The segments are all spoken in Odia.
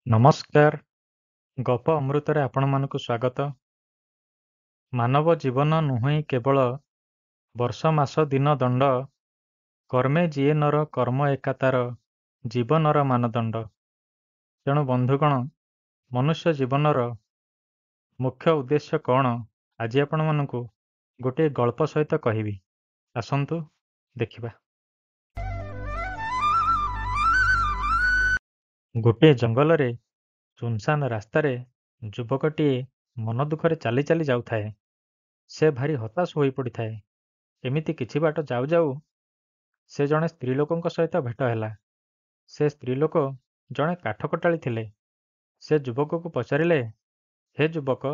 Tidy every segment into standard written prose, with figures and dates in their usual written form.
ନମସ୍କାର। ଗପ ଅମୃତରେ ଆପଣମାନଙ୍କୁ ସ୍ୱାଗତ। ମାନବ ଜୀବନ ନୁହେଁ କେବଳ ବର୍ଷ ମାସ ଦିନ ଦଣ୍ଡ, କର୍ମେ ଯିଏ ନର କର୍ମ ଏକା ତାର ଜୀବନର ମାନଦଣ୍ଡ। ତେଣୁ ବନ୍ଧୁଗଣ, ମନୁଷ୍ୟ ଜୀବନର ମୁଖ୍ୟ ଉଦ୍ଦେଶ୍ୟ କ'ଣ, ଆଜି ଆପଣମାନଙ୍କୁ ଗୋଟିଏ ଗଳ୍ପ ସହିତ କହିବି। ଆସନ୍ତୁ ଦେଖିବା। ଗୋଟିଏ ଜଙ୍ଗଲରେ ସୁନସାନ ରାସ୍ତାରେ ଯୁବକଟିଏ ମନ ଦୁଃଖରେ ଚାଲି ଚାଲି ଯାଉଥାଏ। ସେ ଭାରି ହତାଶ ହୋଇପଡ଼ିଥାଏ। ଏମିତି କିଛି ବାଟ ଯାଉ ଯାଉ ସେ ଜଣେ ସ୍ତ୍ରୀ ଲୋକଙ୍କ ସହିତ ଭେଟ ହେଲା। ସେ ସ୍ତ୍ରୀ ଲୋକ ଜଣେ କାଠ କଟାଳି ଥିଲେ। ସେ ଯୁବକକୁ ପଚାରିଲେ, ହେ ଯୁବକ,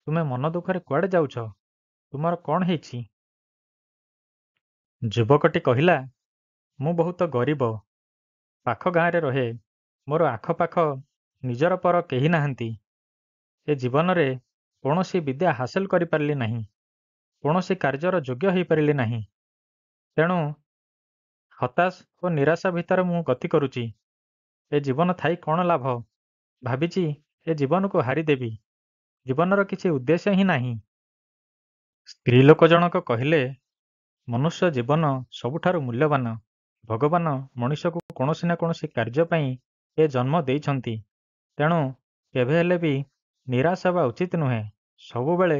ତୁମେ ମନ ଦୁଃଖରେ କୁଆଡ଼େ ଯାଉଛ? ତୁମର କ'ଣ ହେଇଛି? ଯୁବକଟି କହିଲା, ମୁଁ ବହୁତ ଗରିବ, ପାଖ ଗାଁରେ ରହେ। ମୋର ଆଖପାଖ ନିଜର ପର କେହି ନାହାନ୍ତି। ଏ ଜୀବନରେ କୌଣସି ବିଦ୍ୟା ହାସଲ କରିପାରିଲି ନାହିଁ। କୌଣସି କାର୍ଯ୍ୟର ଯୋଗ୍ୟ ହୋଇପାରିଲି ନାହିଁ। ତେଣୁ ହତାଶ ଓ ନିରାଶା ଭିତରେ ମୁଁ ଗତି କରୁଛି। ଏ ଜୀବନ ଥାଇ କ'ଣ ଲାଭ? ଭାବିଛି ଏ ଜୀବନକୁ ହାରିଦେବି। ଜୀବନର କିଛି ଉଦ୍ଦେଶ୍ୟ ହିଁ ନାହିଁ। ସ୍ତ୍ରୀ ଲୋକ ଜଣକ କହିଲେ, ମନୁଷ୍ୟ ଜୀବନ ସବୁଠାରୁ ମୂଲ୍ୟବାନ। ଭଗବାନ ମଣିଷକୁ କୌଣସି ନା କୌଣସି କାର୍ଯ୍ୟ ପାଇଁ ଏ ଜନ୍ମ ଦେଇଛନ୍ତି। ତେଣୁ କେବେ ହେଲେ ବି ନିରାଶ ହେବା ଉଚିତ ନୁହେଁ। ସବୁବେଳେ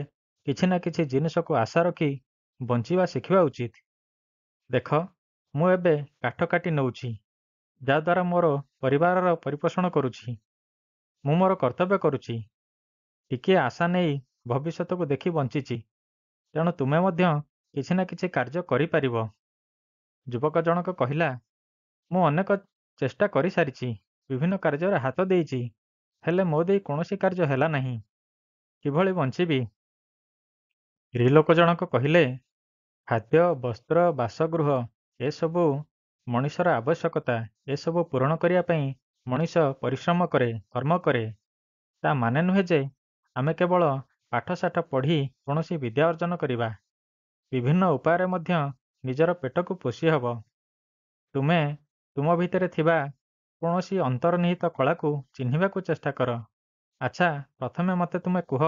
କିଛି ନା କିଛି ଜିନିଷକୁ ଆଶା ରଖି ବଞ୍ଚିବା ଶିଖିବା ଉଚିତ। ଦେଖ, ମୁଁ ଏବେ କାଠ କାଟି ନେଉଛି, ଯାହାଦ୍ୱାରା ମୋର ପରିବାରର ପରିପୋଷଣ କରୁଛି। ମୁଁ ମୋର କର୍ତ୍ତବ୍ୟ କରୁଛି। ଟିକିଏ ଆଶା ନେଇ ଭବିଷ୍ୟତକୁ ଦେଖି ବଞ୍ଚିଛି। ତେଣୁ ତୁମେ ମଧ୍ୟ କିଛି ନା କିଛି କାର୍ଯ୍ୟ କରିପାରିବ। ଯୁବକ ଜଣକ କହିଲା, ମୁଁ ଅନେକ ଚେଷ୍ଟା କରିସାରିଛି। ବିଭିନ୍ନ କାର୍ଯ୍ୟରେ ହାତ ଦେଇଛି। ହେଲେ ମୋ ଦେଇ କୌଣସି କାର୍ଯ୍ୟ ହେଲା ନାହିଁ। କିଭଳି ବଞ୍ଚିବି? ସ୍ତ୍ରୀ ଲୋକ ଜଣକ କହିଲେ, ଖାଦ୍ୟ, ବସ୍ତ୍ର, ବାସଗୃହ ଏସବୁ ମଣିଷର ଆବଶ୍ୟକତା। ଏସବୁ ପୂରଣ କରିବା ପାଇଁ ମଣିଷ ପରିଶ୍ରମ କରେ, କର୍ମ କରେ। ତା ମାନେ ନୁହେଁ ଯେ ଆମେ କେବଳ ପାଠଶାଠ ପଢ଼ି କୌଣସି ବିଦ୍ୟା ଅର୍ଜନ କରିବା। ବିଭିନ୍ନ ଉପାୟରେ ମଧ୍ୟ ନିଜର ପେଟକୁ ପୋଷି ହେବ। ତୁମେ ତୁମ ଭିତରେ ଥିବା କୌଣସି ଅନ୍ତର୍ନିହିତ କଳାକୁ ଚିହ୍ନିବାକୁ ଚେଷ୍ଟା କର। ଆଚ୍ଛା, ପ୍ରଥମେ ମୋତେ ତୁମେ କୁହ,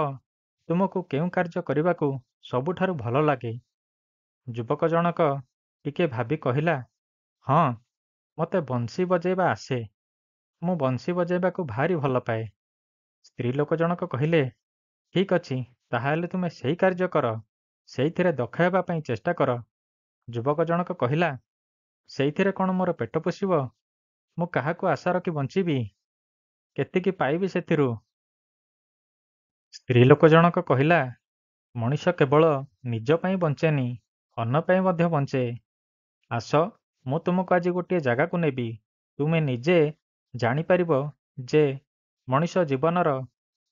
ତୁମକୁ କେଉଁ କାର୍ଯ୍ୟ କରିବାକୁ ସବୁଠାରୁ ଭଲ ଲାଗେ? ଯୁବକ ଜଣକ ଟିକେ ଭାବି କହିଲା, ହଁ, ମୋତେ ବଂଶୀ ବଜେଇବା ଆସେ। ମୁଁ ବଂଶୀ ବଜେଇବାକୁ ଭାରି ଭଲ ପାଏ। ସ୍ତ୍ରୀ ଲୋକ ଜଣକ କହିଲେ, ଠିକ୍ ଅଛି, ତାହେଲେ ତୁମେ ସେଇ କାର୍ଯ୍ୟ କର। ସେଇଥିରେ ଦକ୍ଷ ହେବା ପାଇଁ ଚେଷ୍ଟା କର। ଯୁବକ ଜଣକ କହିଲା, ସେଇଥିରେ କ'ଣ ମୋର ପେଟ ପୋଷିବ? ମୁଁ କାହାକୁ ଆଶା ରଖି ବଞ୍ଚିବି? କେତିକି ପାଇବି ସେଥିରୁ? ସ୍ତ୍ରୀ ଲୋକ ଜଣକ କହିଲା, ମଣିଷ କେବଳ ନିଜ ପାଇଁ ବଞ୍ଚେନି, ଅନ୍ୟ ପାଇଁ ମଧ୍ୟ ବଞ୍ଚେ। ଆସ, ମୁଁ ତୁମକୁ ଆଜି ଗୋଟିଏ ଜାଗାକୁ ନେବି। ତୁମେ ନିଜେ ଜାଣିପାରିବ ଯେ ମଣିଷ ଜୀବନର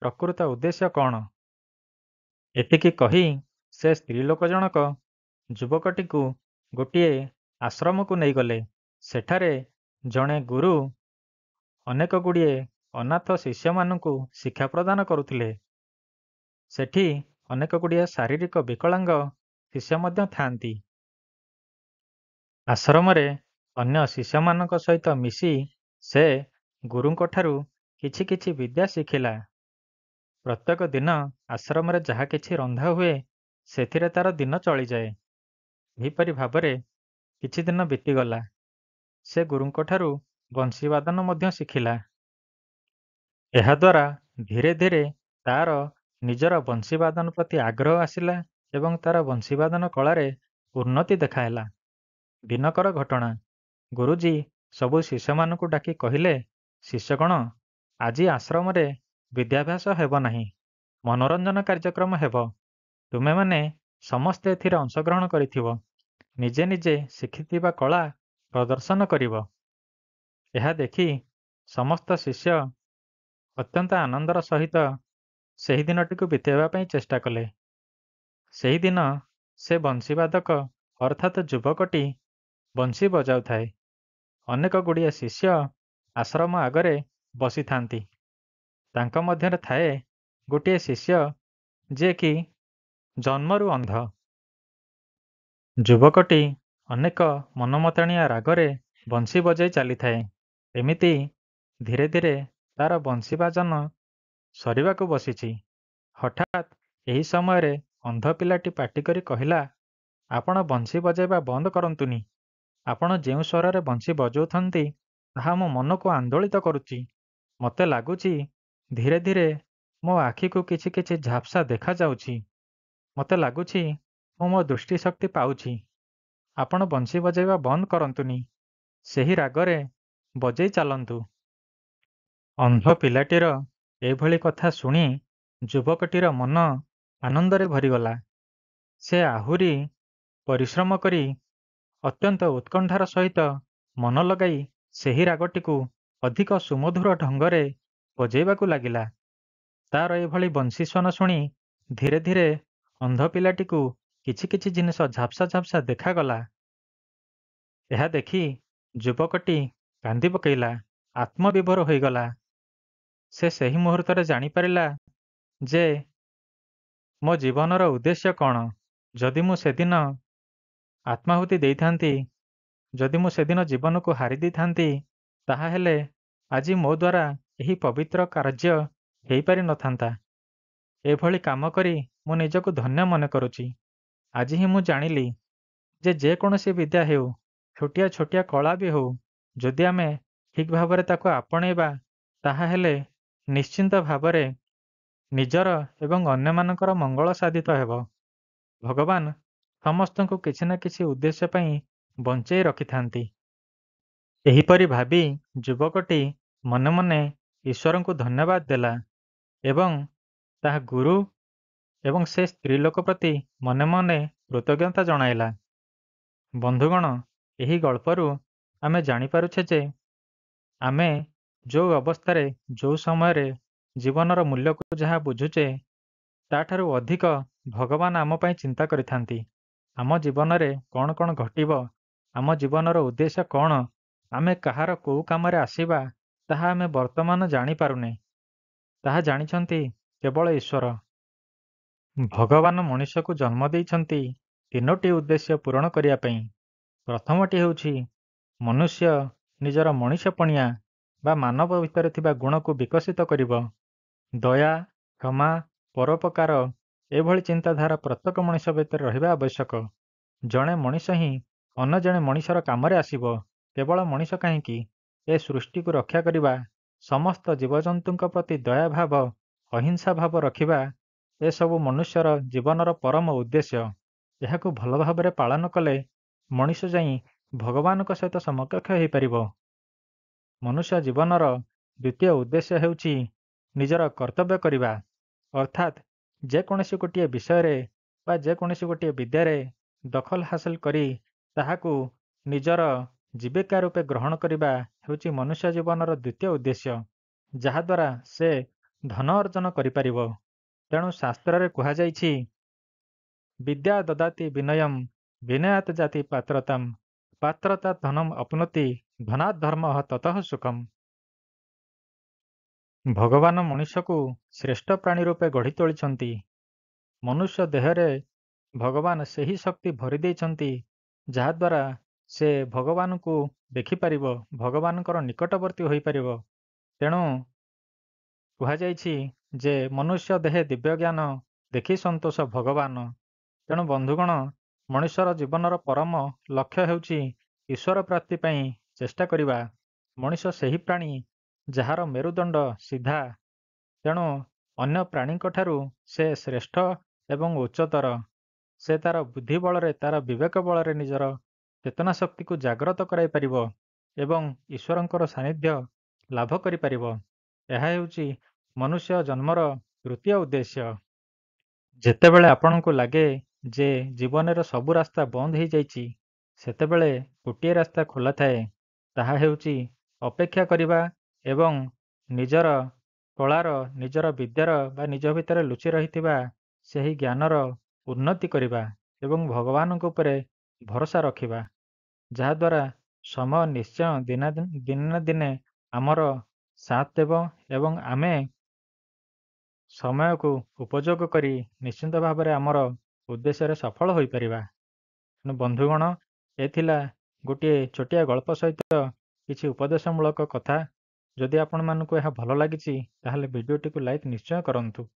ପ୍ରକୃତ ଉଦ୍ଦେଶ୍ୟ କ'ଣ। ଏତିକି କହି ସେ ସ୍ତ୍ରୀ ଲୋକ ଜଣକ ଯୁବକଟିକୁ ଗୋଟିଏ ଆଶ୍ରମକୁ ନେଇଗଲେ। ସେଠାରେ ଜଣେ ଗୁରୁ ଅନେକଗୁଡ଼ିଏ ଅନାଥ ଶିଷ୍ୟମାନଙ୍କୁ ଶିକ୍ଷା ପ୍ରଦାନ କରୁଥିଲେ। ସେଠି ଅନେକଗୁଡ଼ିଏ ଶାରୀରିକ ବିକଳାଙ୍ଗ ଶିଷ୍ୟ ମଧ୍ୟ ଥାଆନ୍ତି। ଆଶ୍ରମରେ ଅନ୍ୟ ଶିଷ୍ୟମାନଙ୍କ ସହିତ ମିଶି ସେ ଗୁରୁଙ୍କଠାରୁ କିଛି କିଛି ବିଦ୍ୟା ଶିଖିଲା। ପ୍ରତ୍ୟେକ ଦିନ ଆଶ୍ରମରେ ଯାହା କିଛି ରନ୍ଧା ହୁଏ, ସେଥିରେ ତାର ଦିନ ଚଳିଯାଏ। ଏହିପରି ଭାବରେ କିଛି ଦିନ ବିତିଗଲା। ସେ ଗୁରୁଙ୍କଠାରୁ ବଂଶୀବାଦନ ମଧ୍ୟ ଶିଖିଲା। ଏହାଦ୍ୱାରା ଧୀରେ ଧୀରେ ତାର ନିଜର ବଂଶୀବାଦନ ପ୍ରତି ଆଗ୍ରହ ଆସିଲା ଏବଂ ତାର ବଂଶୀବାଦନ କଳାରେ ଉନ୍ନତି ଦେଖାହେଲା। ଦିନକର ଘଟଣା। ଗୁରୁଜୀ ସବୁ ଶିଷ୍ୟମାନଙ୍କୁ ଡାକି କହିଲେ, ଶିଷ୍ୟଗଣ, ଆଜି ଆଶ୍ରମରେ ବିଦ୍ୟାଭ୍ୟାସ ହେବ ନାହିଁ। ମନୋରଞ୍ଜନ କାର୍ଯ୍ୟକ୍ରମ ହେବ। ତୁମେମାନେ ସମସ୍ତେ ଏଥିରେ ଅଂଶଗ୍ରହଣ କରିଥିବ। ନିଜେ ନିଜେ ଶିଖିଥିବା କଳା ପ୍ରଦର୍ଶନ କରିବ। ଏହା ଦେଖି ସମସ୍ତ ଶିଷ୍ୟ ଅତ୍ୟନ୍ତ ଆନନ୍ଦର ସହିତ ସେହି ଦିନଟିକୁ ବିତାଇବା ପାଇଁ ଚେଷ୍ଟା କଲେ। ସେହିଦିନ ସେ ବଂଶୀବାଦକ ଅର୍ଥାତ୍ ଯୁବକଟି ବଂଶୀ ବଜାଉଥାଏ। ଅନେକ ଗୁଡ଼ିଏ ଶିଷ୍ୟ ଆଶ୍ରମ ଆଗରେ ବସିଥାନ୍ତି। ତାଙ୍କ ମଧ୍ୟରେ ଥାଏ ଗୋଟିଏ ଶିଷ୍ୟ ଯିଏକି ଜନ୍ମରୁ ଅନ୍ଧ। ଯୁବକଟି ଅନେକ ମନମତାଣିଆ ରାଗରେ ବଂଶୀ ବଜାଇ ଚାଲିଥାଏ। ଏମିତି ଧୀରେ ଧୀରେ ତାର ବଂଶୀ ବାଦନ ସରିବାକୁ ବସିଛି। ହଠାତ୍ ଏହି ସମୟରେ ଅନ୍ଧ ପିଲାଟି ପାଟି କରି କହିଲା, ଆପଣ ବଂଶୀ ବଜାଇବା ବନ୍ଦ କରନ୍ତୁନି। ଆପଣ ଯେଉଁ ସ୍ୱରରେ ବଂଶୀ ବଜାଉଛନ୍ତି ତାହା ମୋ ମନକୁ ଆନ୍ଦୋଳିତ କରୁଛି। ମୋତେ ଲାଗୁଛି ଧୀରେ ଧୀରେ ମୋ ଆଖିକୁ କିଛି କିଛି ଝାପ୍ସା ଦେଖାଯାଉଛି। ମୋତେ ଲାଗୁଛି ମୁଁ ମୋ ଦୃଷ୍ଟିଶକ୍ତି ପାଉଛି। ଆପଣ ବଂଶୀ ବଜାଇବା ବନ୍ଦ କରନ୍ତୁନି। ସେହି ରାଗରେ ବଜେଇ ଚାଲନ୍ତୁ। ଅନ୍ଧ ପିଲାଟିର ଏଭଳି କଥା ଶୁଣି ଯୁବକଟିର ମନ ଆନନ୍ଦରେ ଭରିଗଲା। ସେ ଆହୁରି ପରିଶ୍ରମ କରି ଅତ୍ୟନ୍ତ ଉତ୍କଣ୍ଠାର ସହିତ ମନ ଲଗାଇ ସେହି ରାଗଟିକୁ ଅଧିକ ସୁମଧୁର ଢଙ୍ଗରେ ବଜେଇବାକୁ ଲାଗିଲା। ତାର ଏଭଳି ବଂଶୀସ୍ୱନ ଶୁଣି ଧୀରେ ଧୀରେ ଅନ୍ଧ ପିଲାଟିକୁ କିଛି କିଛି ଜିନିଷ ଝାପ୍ସା ଝାପ୍ସା ଦେଖାଗଲା। ଏହା ଦେଖି ଯୁବକଟି କାନ୍ଦି ପକାଇଲା, ଆତ୍ମବିଭୋର ହୋଇଗଲା। ସେ ସେହି ମୁହୂର୍ତ୍ତରେ ଜାଣିପାରିଲା ଯେ ମୋ ଜୀବନର ଉଦ୍ଦେଶ୍ୟ କ'ଣ। ଯଦି ମୁଁ ସେଦିନ ଆତ୍ମାହୁତି ଦେଇଥାନ୍ତି, ଯଦି ମୁଁ ସେଦିନ ଜୀବନକୁ ହାରି ଦେଇଥାନ୍ତି, ତାହାହେଲେ ଆଜି ମୋ ଦ୍ୱାରା ଏହି ପବିତ୍ର କାର୍ଯ୍ୟ ହେଇପାରି ନଥାନ୍ତା। ଏଭଳି କାମ କରି ମୁଁ ନିଜକୁ ଧନ୍ୟ ମନେ କରୁଛି। ଆଜି ହିଁ ମୁଁ ଜାଣିଲି ଯେ ଯେକୌଣସି ବିଦ୍ୟା ହେଉ, ଛୋଟିଆ ଛୋଟିଆ କଳା ବି ହେଉ, ଯଦି ଆମେ ଠିକ୍ ଭାବରେ ତାକୁ ଆପଣେଇବା, ତାହାହେଲେ ନିଶ୍ଚିନ୍ତ ଭାବରେ ନିଜର ଏବଂ ଅନ୍ୟମାନଙ୍କର ମଙ୍ଗଳ ସାଧିତ ହେବ। ଭଗବାନ ସମସ୍ତଙ୍କୁ କିଛି ନା କିଛି ଉଦ୍ଦେଶ୍ୟ ପାଇଁ ବଞ୍ଚେଇ ରଖିଥାନ୍ତି। ଏହିପରି ଭାବି ଯୁବକଟି ମନେ ମନେ ଈଶ୍ୱରଙ୍କୁ ଧନ୍ୟବାଦ ଦେଲା ଏବଂ ତାହା ଗୁରୁ ଏବଂ ସେ ସ୍ତ୍ରୀ ଲୋକ ପ୍ରତି ମନେ ମନେ କୃତଜ୍ଞତା ଜଣାଇଲା। ବନ୍ଧୁଗଣ, ଏହି ଗଳ୍ପରୁ ଆମେ ଜାଣିପାରୁଛେ ଯେ ଆମେ ଯେଉଁ ଅବସ୍ଥାରେ ଯେଉଁ ସମୟରେ ଜୀବନର ମୂଲ୍ୟକୁ ଯାହା ବୁଝୁଛେ, ତାଠାରୁ ଅଧିକ ଭଗବାନ ଆମ ପାଇଁ ଚିନ୍ତା କରିଥାନ୍ତି। ଆମ ଜୀବନରେ କ'ଣ କ'ଣ ଘଟିବ, ଆମ ଜୀବନର ଉଦ୍ଦେଶ୍ୟ କ'ଣ, ଆମେ କାହାର କୋଉ କାମରେ ଆସିବା, ତାହା ଆମେ ବର୍ତ୍ତମାନ ଜାଣିପାରୁନେ। ତାହା ଜାଣିଛନ୍ତି କେବଳ ଈଶ୍ୱର। ଭଗବାନ ମଣିଷକୁ ଜନ୍ମ ଦେଇଛନ୍ତି ତିନୋଟି ଉଦ୍ଦେଶ୍ୟ ପୂରଣ କରିବା ପାଇଁ। ପ୍ରଥମଟି ହେଉଛି ମନୁଷ୍ୟ ନିଜର ମଣିଷପଣିଆ ବା ମାନବ ଭିତରେ ଥିବା ଗୁଣକୁ ବିକଶିତ କରିବ। ଦୟା, କ୍ଷମା, ପରୋପକାର ଏଭଳି ଚିନ୍ତାଧାରା ପ୍ରତ୍ୟେକ ମଣିଷ ଭିତରେ ରହିବା ଆବଶ୍ୟକ। ଜଣେ ମଣିଷ ହିଁ ଅନ୍ୟ ଜଣେ ମଣିଷର କାମରେ ଆସିବ। କେବଳ ମଣିଷ କାହିଁକି, ଏ ସୃଷ୍ଟିକୁ ରକ୍ଷା କରିବା, ସମସ୍ତ ଜୀବଜନ୍ତୁଙ୍କ ପ୍ରତି ଦୟାଭାବ, ଅହିଂସା ଭାବ ରଖିବା, ଏସବୁ ମନୁଷ୍ୟର ଜୀବନର ପରମ ଉଦ୍ଦେଶ୍ୟ। ଏହାକୁ ଭଲ ଭାବରେ ପାଳନ କଲେ ମଣିଷ ଯାଇ ଭଗବାନଙ୍କ ସହିତ ସମକକ୍ଷ ହୋଇପାରିବ। ମନୁଷ୍ୟ ଜୀବନର ଦ୍ୱିତୀୟ ଉଦ୍ଦେଶ୍ୟ ହେଉଛି ନିଜର କର୍ତ୍ତବ୍ୟ କରିବା, ଅର୍ଥାତ୍ ଯେକୌଣସି ଗୋଟିଏ ବିଷୟରେ ବା ଯେକୌଣସି ଗୋଟିଏ ବିଦ୍ୟାରେ ଦଖଲ ହାସଲ କରି ତାହାକୁ ନିଜର ଜୀବିକା ରୂପେ ଗ୍ରହଣ କରିବା ହେଉଛି ମନୁଷ୍ୟ ଜୀବନର ଦ୍ୱିତୀୟ ଉଦ୍ଦେଶ୍ୟ, ଯାହାଦ୍ୱାରା ସେ ଧନ ଅର୍ଜନ କରିପାରିବ। ତେଣୁ ଶାସ୍ତ୍ରରେ କୁହାଯାଇଛି, ବିଦ୍ୟା ଦଦାତି ବିନୟମ୍ ବିନୟାତ୍ ଜାତି ପାତ୍ରତାମ୍ ପାତ୍ରତାତ୍ ଧନମ୍ ଅପ୍ନୋତି ଧନାତ୍ ଧର୍ମଃ ତତଃ ସୁଖମ୍। ଭଗବାନ ମଣିଷକୁ ଶ୍ରେଷ୍ଠ ପ୍ରାଣୀ ରୂପେ ଗଢ଼ି ତୋଳିଛନ୍ତି। ମନୁଷ୍ୟ ଦେହରେ ଭଗବାନ ସେହି ଶକ୍ତି ଭରି ଦେଇଛନ୍ତି ଯାହାଦ୍ୱାରା ସେ ଭଗବାନଙ୍କୁ ଦେଖିପାରିବ, ଭଗବାନଙ୍କର ନିକଟବର୍ତ୍ତୀ ହୋଇପାରିବ। ତେଣୁ କୁହାଯାଇଛି ଯେ ମନୁଷ୍ୟ ଦେହେ ଦିବ୍ୟଜ୍ଞାନ ଦେଖି ସନ୍ତୋଷ ଭଗବାନ। ତେଣୁ ବନ୍ଧୁଗଣ, ମଣିଷର ଜୀବନର ପରମ ଲକ୍ଷ୍ୟ ହେଉଛି ଈଶ୍ୱର ପ୍ରାପ୍ତି ପାଇଁ ଚେଷ୍ଟା କରିବା। ମଣିଷ ସେହି ପ୍ରାଣୀ ଯାହାର ମେରୁଦଣ୍ଡ ସିଧା। ତେଣୁ ଅନ୍ୟ ପ୍ରାଣୀଙ୍କଠାରୁ ସେ ଶ୍ରେଷ୍ଠ ଏବଂ ଉଚ୍ଚତର। ସେ ତାର ବୁଦ୍ଧି ବଳରେ, ତାର ବିବେକ ବଳରେ ନିଜର ଚେତନା ଶକ୍ତିକୁ ଜାଗ୍ରତ କରାଇପାରିବ ଏବଂ ଈଶ୍ୱରଙ୍କର ସାନ୍ନିଧ୍ୟ ଲାଭ କରିପାରିବ। ଏହା ହେଉଛି ମନୁଷ୍ୟ ଜନ୍ମର ତୃତୀୟ ଉଦ୍ଦେଶ୍ୟ। ଯେତେବେଳେ ଆପଣଙ୍କୁ ଲାଗେ ଯେ ଜୀବନର ସବୁ ରାସ୍ତା ବନ୍ଦ ହୋଇଯାଇଛି, ସେତେବେଳେ ଗୋଟିଏ ରାସ୍ତା ଖୋଲା ଥାଏ। ତାହା ହେଉଛି ଅପେକ୍ଷା କରିବା ଏବଂ ନିଜର କଳାର, ନିଜର ବିଦ୍ୟାର ବା ନିଜ ଭିତରେ ଲୁଚି ରହିଥିବା ସେହି ଜ୍ଞାନର ଉନ୍ନତି କରିବା ଏବଂ ଭଗବାନଙ୍କ ଉପରେ ଭରସା ରଖିବା, ଯାହାଦ୍ୱାରା ସମୟ ନିଶ୍ଚୟ ଦିନେ ନା ଦିନେ ଆମର ସାଥ ଦେବ ଏବଂ ଆମେ ସମୟକୁ ଉପଯୋଗ କରି ନିଶ୍ଚିନ୍ତ ଭାବରେ ଆମର ଉଦ୍ଦେଶ୍ୟରେ ସଫଳ ହୋଇପାରିବା। ତେଣୁ ବନ୍ଧୁଗଣ, ଏ ଥିଲା ଗୋଟିଏ ଛୋଟିଆ ଗଳ୍ପ ସହିତ କିଛି ଉପଦେଶମୂଳକ କଥା। ଯଦି ଆପଣମାନଙ୍କୁ ଏହା ଭଲ ଲାଗିଛି ତାହେଲେ ଭିଡ଼ିଓଟିକୁ ଲାଇକ୍ ନିଶ୍ଚୟ କରନ୍ତୁ।